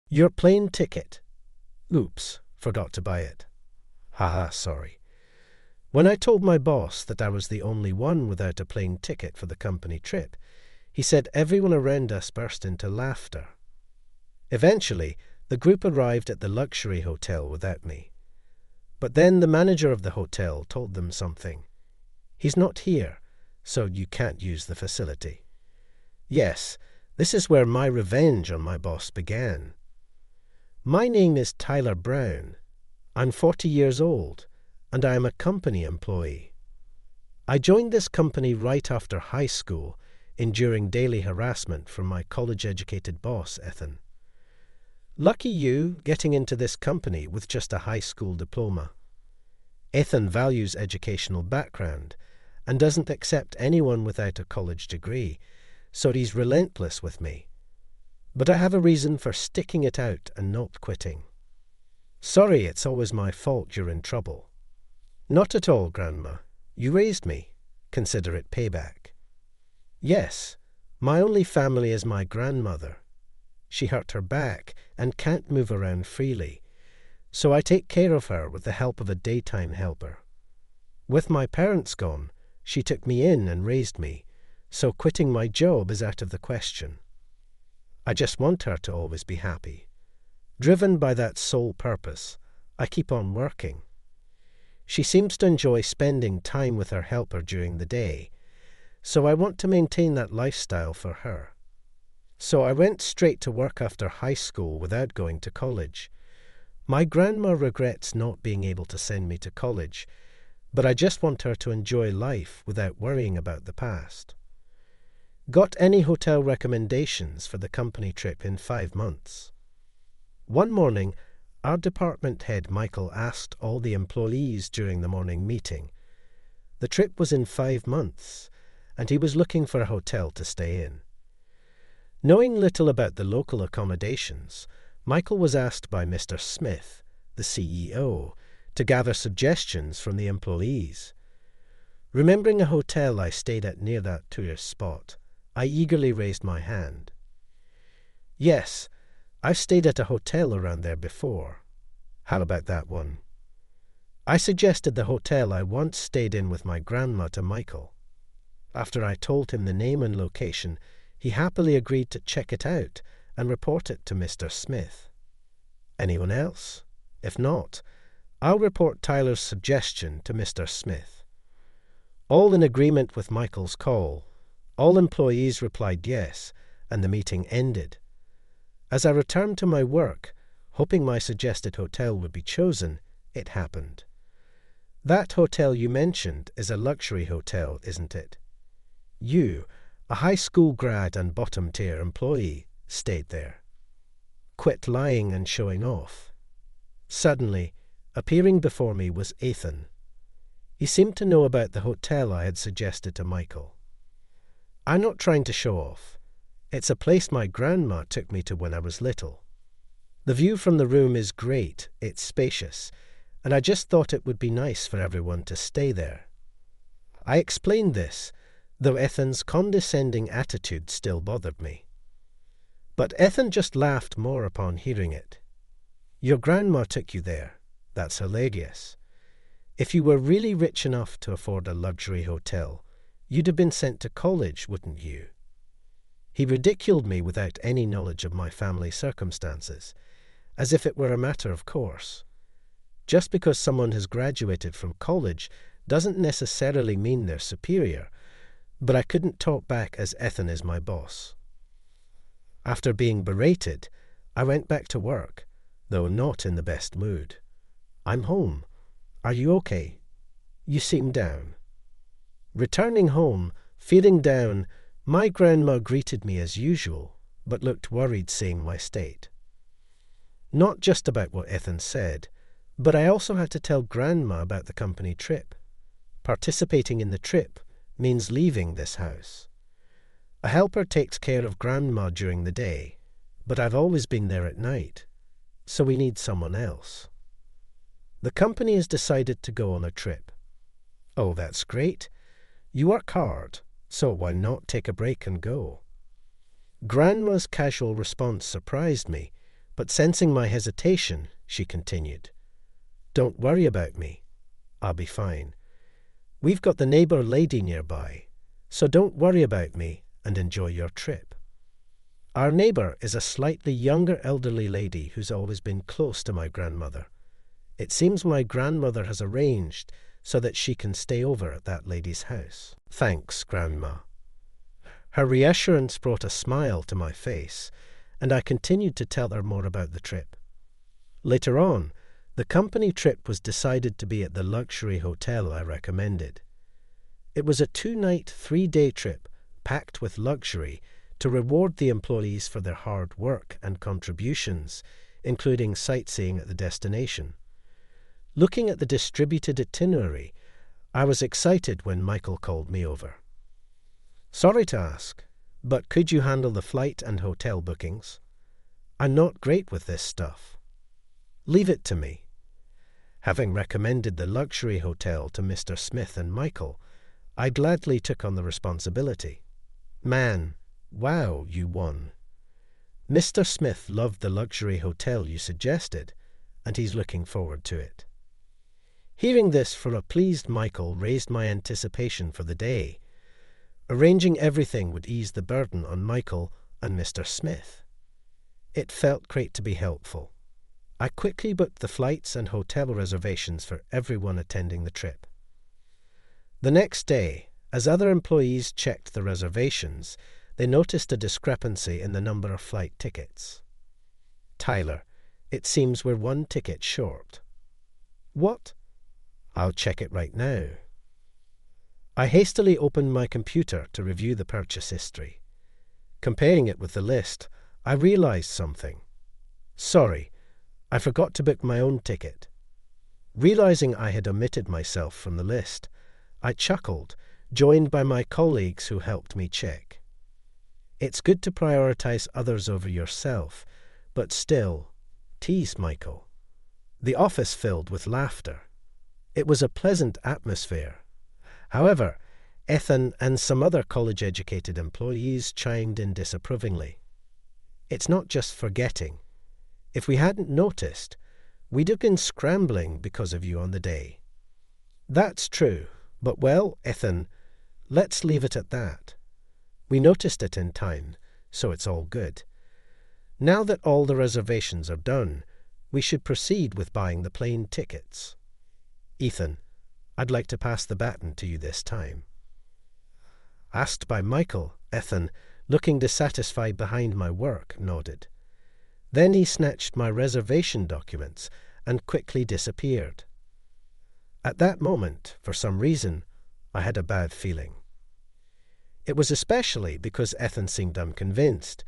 Your plane ticket. Oops, forgot to buy it. Haha, sorry. When I told my boss that I was the only one without a plane ticket for the company trip, he said everyone around us burst into laughter. Eventually, the group arrived at the luxury hotel without me. But then the manager of the hotel told them something. He's not here, so you can't use the facility. Yes, this is where my revenge on my boss began. My name is Tyler Brown. I'm 40 years old, and I am a company employee. I joined this company right after high school, enduring daily harassment from my college-educated boss, Ethan. Lucky you, getting into this company with just a high school diploma. Ethan values educational background and doesn't accept anyone without a college degree, so he's relentless with me. But I have a reason for sticking it out and not quitting. Sorry, it's always my fault you're in trouble. Not at all, Grandma. You raised me. Consider it payback. Yes, my only family is my grandmother. She hurt her back and can't move around freely, so I take care of her with the help of a daytime helper. With my parents gone, she took me in and raised me, so quitting my job is out of the question. I just want her to always be happy. Driven by that sole purpose, I keep on working. She seems to enjoy spending time with her helper during the day, so I want to maintain that lifestyle for her. So I went straight to work after high school without going to college. My grandma regrets not being able to send me to college, but I just want her to enjoy life without worrying about the past. Got any hotel recommendations for the company trip in 5 months? One morning, our department head Michael asked all the employees during the morning meeting. The trip was in 5 months, and he was looking for a hotel to stay in. Knowing little about the local accommodations, Michael was asked by Mr. Smith, the CEO, to gather suggestions from the employees. Remembering a hotel I stayed at near that tourist spot, I eagerly raised my hand. Yes, I've stayed at a hotel around there before. How about that one? I suggested the hotel I once stayed in with my grandma to Michael. After I told him the name and location, he happily agreed to check it out and report it to Mr. Smith. Anyone else? If not, I'll report Tyler's suggestion to Mr. Smith. All in agreement with Michael's call, all employees replied yes, and the meeting ended. As I returned to my work, hoping my suggested hotel would be chosen, it happened. That hotel you mentioned is a luxury hotel, isn't it? You, a high school grad and bottom-tier employee, stayed there. Quit lying and showing off. Suddenly, appearing before me was Ethan. He seemed to know about the hotel I had suggested to Michael. I'm not trying to show off. It's a place my grandma took me to when I was little. The view from the room is great, it's spacious, and I just thought it would be nice for everyone to stay there. I explained this, though Ethan's condescending attitude still bothered me. But Ethan just laughed more upon hearing it. Your grandma took you there. That's hilarious. If you were really rich enough to afford a luxury hotel, you'd have been sent to college, wouldn't you? He ridiculed me without any knowledge of my family circumstances, as if it were a matter of course. Just because someone has graduated from college doesn't necessarily mean they're superior, but I couldn't talk back as Ethan is my boss. After being berated, I went back to work, though not in the best mood. I'm home. Are you okay? You seem down. Returning home, feeling down, my grandma greeted me as usual, but looked worried seeing my state. Not just about what Ethan said, but I also had to tell Grandma about the company trip. Participating in the trip means leaving this house. A helper takes care of Grandma during the day, but I've always been there at night, so we need someone else. The company has decided to go on a trip. Oh, that's great. You work hard, so why not take a break and go? Grandma's casual response surprised me, But sensing my hesitation, she continued, "Don't worry about me. I'll be fine. We've got the neighbour lady nearby, so don't worry about me and enjoy your trip." Our neighbour is a slightly younger elderly lady who's always been close to my grandmother. It seems my grandmother has arranged so that she can stay over at that lady's house. "Thanks, Grandma." Her reassurance brought a smile to my face, and I continued to tell her more about the trip. Later on, the company trip was decided to be at the luxury hotel I recommended. It was a 2-night, 3-day trip packed with luxury to reward the employees for their hard work and contributions, including sightseeing at the destination. Looking at the distributed itinerary, I was excited when Michael called me over. "Sorry to ask, but could you handle the flight and hotel bookings? I'm not great with this stuff." "Leave it to me." Having recommended the luxury hotel to Mr. Smith and Michael, I gladly took on the responsibility. "Man, wow, you won. Mr. Smith loved the luxury hotel you suggested, and he's looking forward to it." Hearing this from a pleased Michael raised my anticipation for the day. Arranging everything would ease the burden on Michael and Mr. Smith. It felt great to be helpful. I quickly booked the flights and hotel reservations for everyone attending the trip. The next day, as other employees checked the reservations, they noticed a discrepancy in the number of flight tickets. "Tyler, it seems we're 1 ticket short." "What?" "I'll check it right now." I hastily opened my computer to review the purchase history. Comparing it with the list, I realized something. "Sorry, I forgot to book my own ticket." Realizing I had omitted myself from the list, I chuckled, joined by my colleagues who helped me check. It's good to prioritize others over yourself, but still, teased Michael. The office filled with laughter. It was a pleasant atmosphere. However, Ethan and some other college-educated employees chimed in disapprovingly. "It's not just forgetting. If we hadn't noticed, we'd have been scrambling because of you on the day." "That's true, but well, Ethan, let's leave it at that. We noticed it in time, so it's all good. Now that all the reservations are done, we should proceed with buying the plane tickets. Ethan, I'd like to pass the baton to you this time." Asked by Michael, Ethan, looking dissatisfied behind my work, nodded. Then he snatched my reservation documents and quickly disappeared. At that moment, for some reason, I had a bad feeling. It was especially because Ethan seemed unconvinced,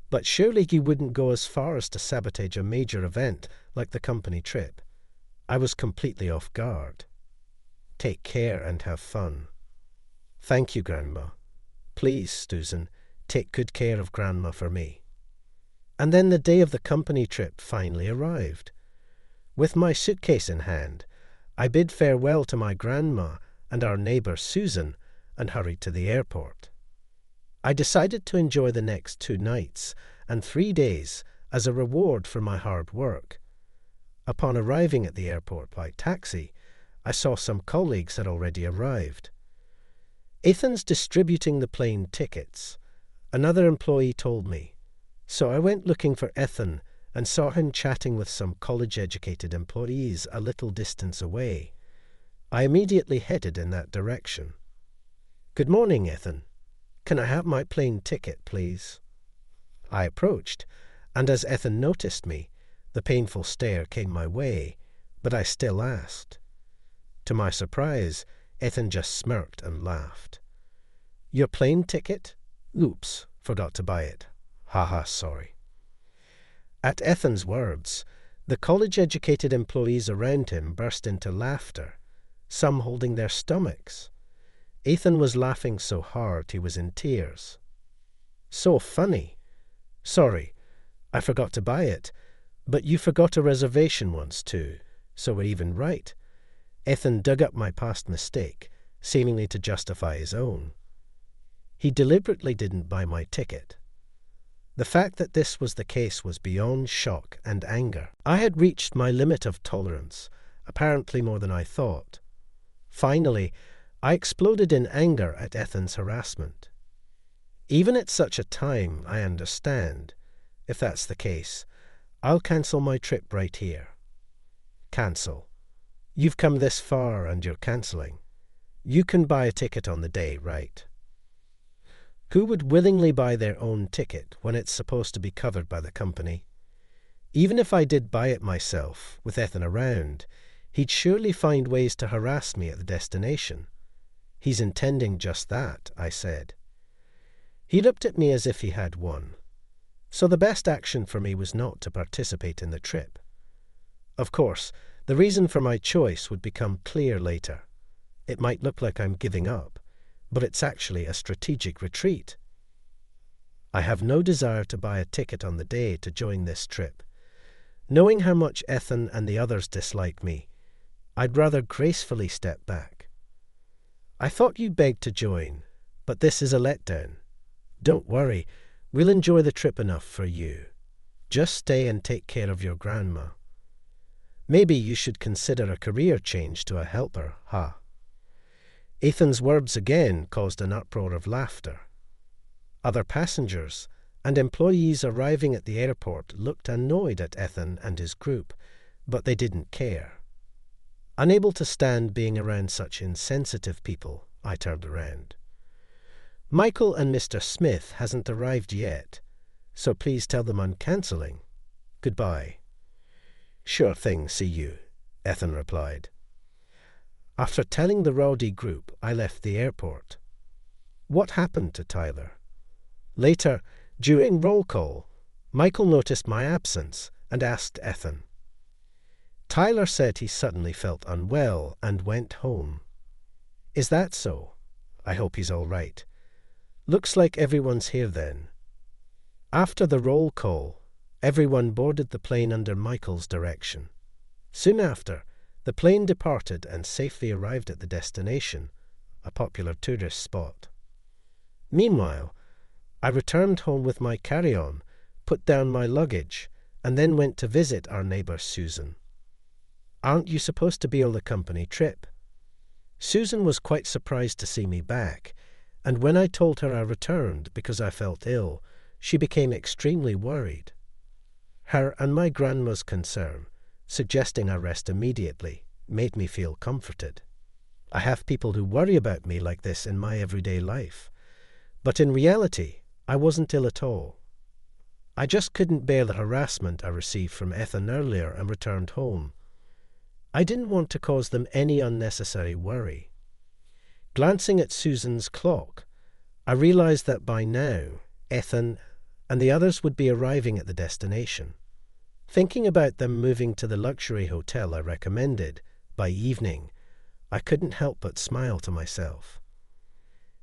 but surely he wouldn't go as far as to sabotage a major event like the company trip. I was completely off guard. "Take care and have fun." "Thank you, Grandma. Please, Susan, take good care of Grandma for me." And then the day of the company trip finally arrived. With my suitcase in hand, I bid farewell to my grandma and our neighbour Susan and hurried to the airport. I decided to enjoy the next 2 nights and 3 days as a reward for my hard work. Upon arriving at the airport by taxi, I saw some colleagues had already arrived. "Ethan's distributing the plane tickets," another employee told me, so I went looking for Ethan and saw him chatting with some college-educated employees a little distance away. I immediately headed in that direction. "Good morning, Ethan. Can I have my plane ticket, please?" I approached, and as Ethan noticed me, the painful stare came my way, but I still asked. To my surprise, Ethan just smirked and laughed. "Your plane ticket? Oops, forgot to buy it. Haha, sorry." At Ethan's words, the college-educated employees around him burst into laughter, some holding their stomachs. Ethan was laughing so hard he was in tears. "So funny. Sorry, I forgot to buy it, but you forgot a reservation once too, so we're even right." Ethan dug up my past mistake, seemingly to justify his own. He deliberately didn't buy my ticket. The fact that this was the case was beyond shock and anger. I had reached my limit of tolerance, apparently more than I thought. Finally, I exploded in anger at Ethan's harassment. Even at such a time, I understand. If that's the case, I'll cancel my trip right here. Cancel. You've come this far and you're cancelling. You can buy a ticket on the day, right? Who would willingly buy their own ticket when it's supposed to be covered by the company? Even if I did buy it myself, with Ethan around, he'd surely find ways to harass me at the destination. He's intending just that, I said. He looked at me as if he had won. So the best action for me was not to participate in the trip. Of course, the reason for my choice would become clear later. It might look like I'm giving up, but it's actually a strategic retreat. I have no desire to buy a ticket on the day to join this trip. Knowing how much Ethan and the others dislike me, I'd rather gracefully step back. I thought you begged to join, but this is a letdown. Don't worry, we'll enjoy the trip enough for you. Just stay and take care of your grandma. Maybe you should consider a career change to a helper, ha? Ethan's words again caused an uproar of laughter. Other passengers and employees arriving at the airport looked annoyed at Ethan and his group, but they didn't care. Unable to stand being around such insensitive people, I turned around. Michael and Mr. Smith hasn't arrived yet, so please tell them I'm cancelling. Goodbye. Sure thing, see you, Ethan replied. After telling the rowdy group, I left the airport. What happened to Tyler? Later, during roll call, Michael noticed my absence and asked Ethan. Tyler said he suddenly felt unwell and went home. Is that so? I hope he's all right. Looks like everyone's here then. After the roll call, everyone boarded the plane under Michael's direction. Soon after, the plane departed and safely arrived at the destination, a popular tourist spot. Meanwhile, I returned home with my carry-on, put down my luggage, and then went to visit our neighbour Susan. Aren't you supposed to be on the company trip? Susan was quite surprised to see me back, and when I told her I returned because I felt ill, she became extremely worried. Her and my grandma's concern, suggesting I rest immediately, made me feel comforted. I have people who worry about me like this in my everyday life, but in reality, I wasn't ill at all. I just couldn't bear the harassment I received from Ethan earlier and returned home. I didn't want to cause them any unnecessary worry. Glancing at Susan's clock, I realized that by now, Ethan and the others would be arriving at the destination. Thinking about them moving to the luxury hotel I recommended, by evening, I couldn't help but smile to myself.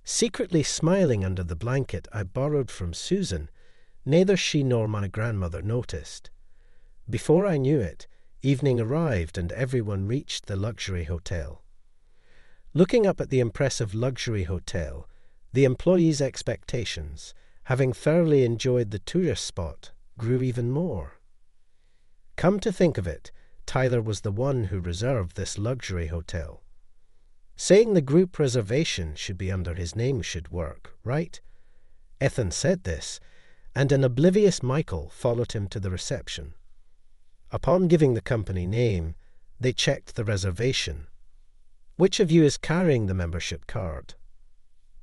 Secretly smiling under the blanket I borrowed from Susan, neither she nor my grandmother noticed. Before I knew it, evening arrived and everyone reached the luxury hotel. Looking up at the impressive luxury hotel, the employees' expectations, having thoroughly enjoyed the tourist spot, grew even more. Come to think of it, Tyler was the one who reserved this luxury hotel. Saying the group reservation should be under his name should work, right? Ethan said this, and an oblivious Michael followed him to the reception. Upon giving the company name, they checked the reservation. Which of you is carrying the membership card?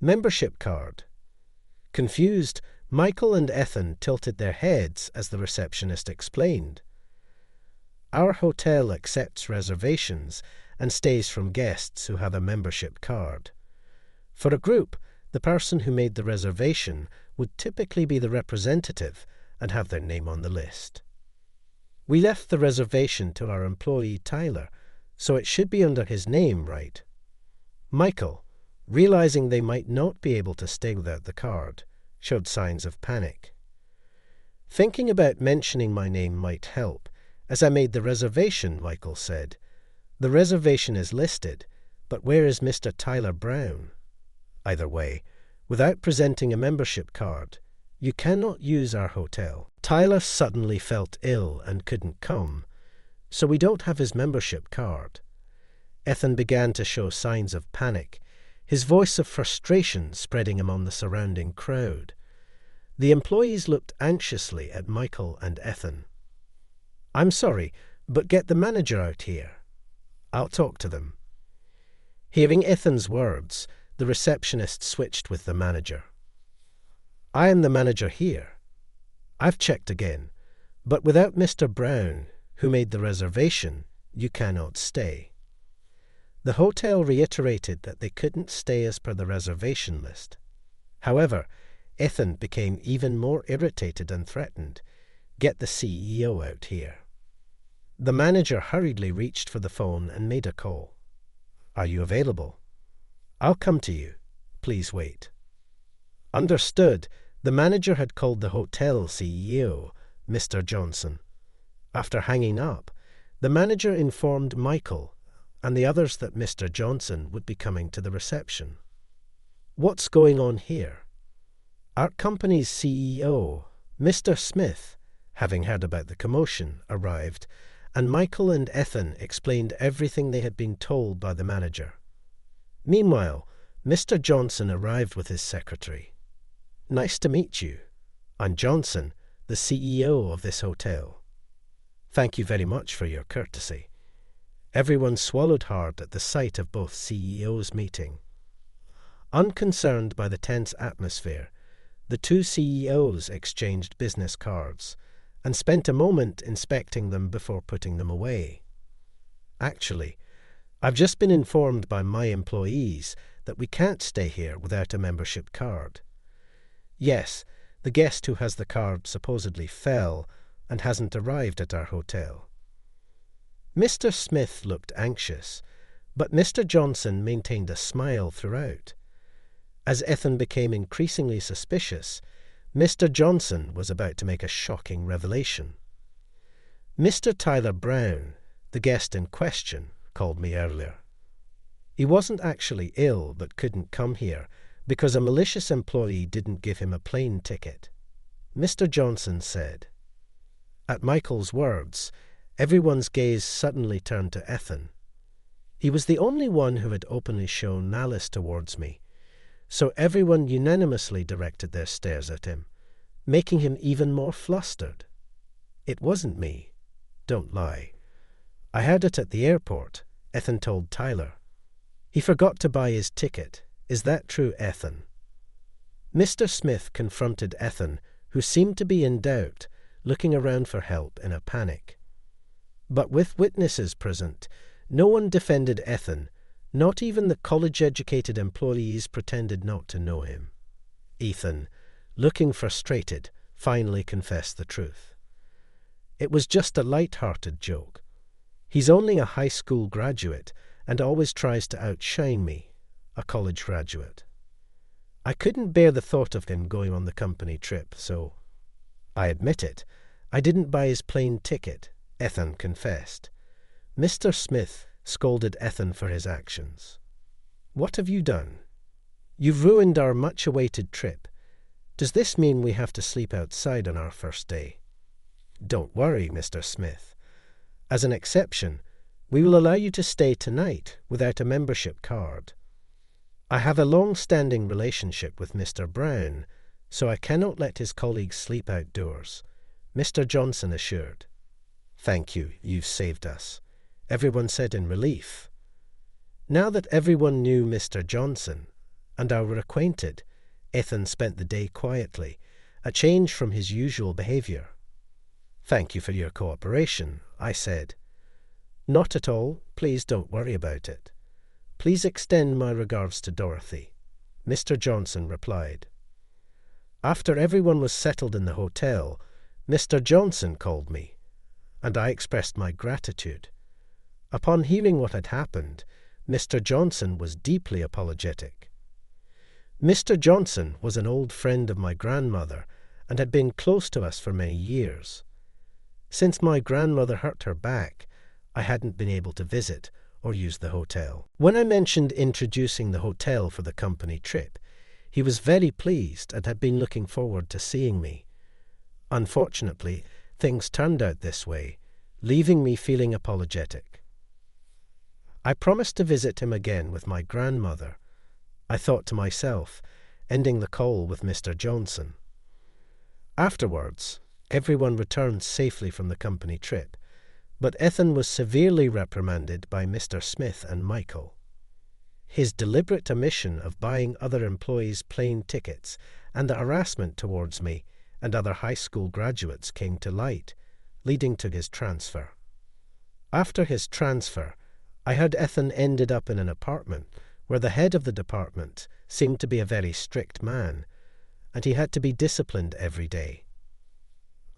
Membership card. Confused, Michael and Ethan tilted their heads as the receptionist explained. Our hotel accepts reservations and stays from guests who have a membership card. For a group, the person who made the reservation would typically be the representative and have their name on the list. We left the reservation to our employee Tyler, so it should be under his name, right? Michael, realizing they might not be able to stay without the card, showed signs of panic. Thinking about mentioning my name might help. As I made the reservation, Michael said, the reservation is listed, but where is Mr. Tyler Brown? Either way, without presenting a membership card, You cannot use our hotel. Tyler suddenly felt ill and couldn't come, so we don't have his membership card. Ethan began to show signs of panic, his voice of frustration spreading among the surrounding crowd. The employees looked anxiously at Michael and Ethan. "I'm sorry, but get the manager out here. I'll talk to them." Hearing Ethan's words, the receptionist switched with the manager. "I am the manager here. I've checked again, but without Mr. Brown, who made the reservation, you cannot stay." The hotel reiterated that they couldn't stay as per the reservation list. However, Ethan became even more irritated and threatened. "Get the CEO out here." The manager hurriedly reached for the phone and made a call. "Are you available?" "I'll come to you. Please wait." Understood. The manager had called the hotel CEO, Mr. Johnson. After hanging up, the manager informed Michael and the others that Mr. Johnson would be coming to the reception. "What's going on here?" Our company's CEO, Mr. Smith, having heard about the commotion, arrived, and Michael and Ethan explained everything they had been told by the manager. Meanwhile, Mr. Johnson arrived with his secretary. "Nice to meet you. I'm Johnson, the CEO of this hotel. Thank you very much for your courtesy." Everyone swallowed hard at the sight of both CEOs meeting. Unconcerned by the tense atmosphere, the two CEOs exchanged business cards and spent a moment inspecting them before putting them away. "Actually, I've just been informed by my employees that we can't stay here without a membership card. Yes, the guest who has the card supposedly fell and hasn't arrived at our hotel." Mr. Smith looked anxious, but Mr. Johnson maintained a smile throughout. As Ethan became increasingly suspicious, Mr. Johnson was about to make a shocking revelation. "Mr. Tyler Brown, the guest in question, called me earlier. He wasn't actually ill but couldn't come here because a malicious employee didn't give him a plane ticket," Mr. Johnson said. At Michael's words, everyone's gaze suddenly turned to Ethan. He was the only one who had openly shown malice towards me, so everyone unanimously directed their stares at him, making him even more flustered. "It wasn't me. Don't lie. I heard it at the airport," Ethan told Tyler. "He forgot to buy his ticket. Is that true, Ethan?" Mr. Smith confronted Ethan, who seemed to be in doubt, looking around for help in a panic. But with witnesses present, no one defended Ethan, not even the college-educated employees pretended not to know him. Ethan, looking frustrated, finally confessed the truth. "It was just a light-hearted joke. He's only a high school graduate and always tries to outshine me, a college graduate. I couldn't bear the thought of him going on the company trip, so I admit it, I didn't buy his plane ticket," Ethan confessed. Mr. Smith scolded Ethan for his actions. "What have you done? You've ruined our much-awaited trip. Does this mean we have to sleep outside on our first day?" "Don't worry, Mr. Smith. As an exception, we will allow you to stay tonight without a membership card. I have a long-standing relationship with Mr. Brown, so I cannot let his colleagues sleep outdoors," Mr. Johnson assured. "Thank you, you've saved us," everyone said in relief. Now that everyone knew Mr. Johnson, and were acquainted, Ethan spent the day quietly, a change from his usual behavior. "Thank you for your cooperation," I said. "Not at all. Please don't worry about it. Please extend my regards to Dorothy," Mr. Johnson replied. After everyone was settled in the hotel, Mr. Johnson called me, and I expressed my gratitude. Upon hearing what had happened, Mr. Johnson was deeply apologetic. Mr. Johnson was an old friend of my grandmother and had been close to us for many years. Since my grandmother hurt her back, I hadn't been able to visit or use the hotel. When I mentioned introducing the hotel for the company trip, He was very pleased and had been looking forward to seeing me. Unfortunately, things turned out this way, leaving me feeling apologetic. I promised to visit him again with my grandmother, I thought to myself, ending the call with Mr. Johnson. Afterwards, everyone returned safely from the company trip, but Ethan was severely reprimanded by Mr. Smith and Michael. His deliberate omission of buying other employees plane tickets and the harassment towards me and other high school graduates came to light, leading to his transfer. After his transfer, I heard Ethan ended up in an apartment where the head of the department seemed to be a very strict man, and he had to be disciplined every day.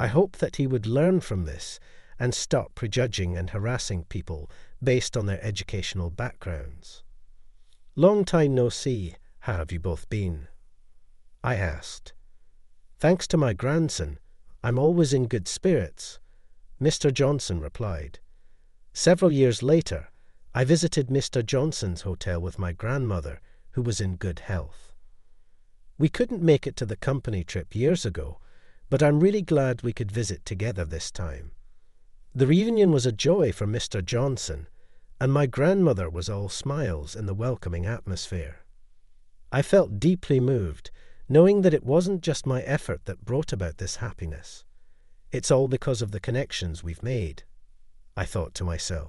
I hoped that he would learn from this and stop prejudging and harassing people based on their educational backgrounds. "Long time no see, how have you both been?" I asked. "Thanks to my grandson, I'm always in good spirits," Mr. Johnson replied. Several years later, I visited Mr. Johnson's hotel with my grandmother, who was in good health. We couldn't make it to the company trip years ago, but I'm really glad we could visit together this time. The reunion was a joy for Mr. Johnson, and my grandmother was all smiles in the welcoming atmosphere. I felt deeply moved, knowing that it wasn't just my effort that brought about this happiness. It's all because of the connections we've made, I thought to myself.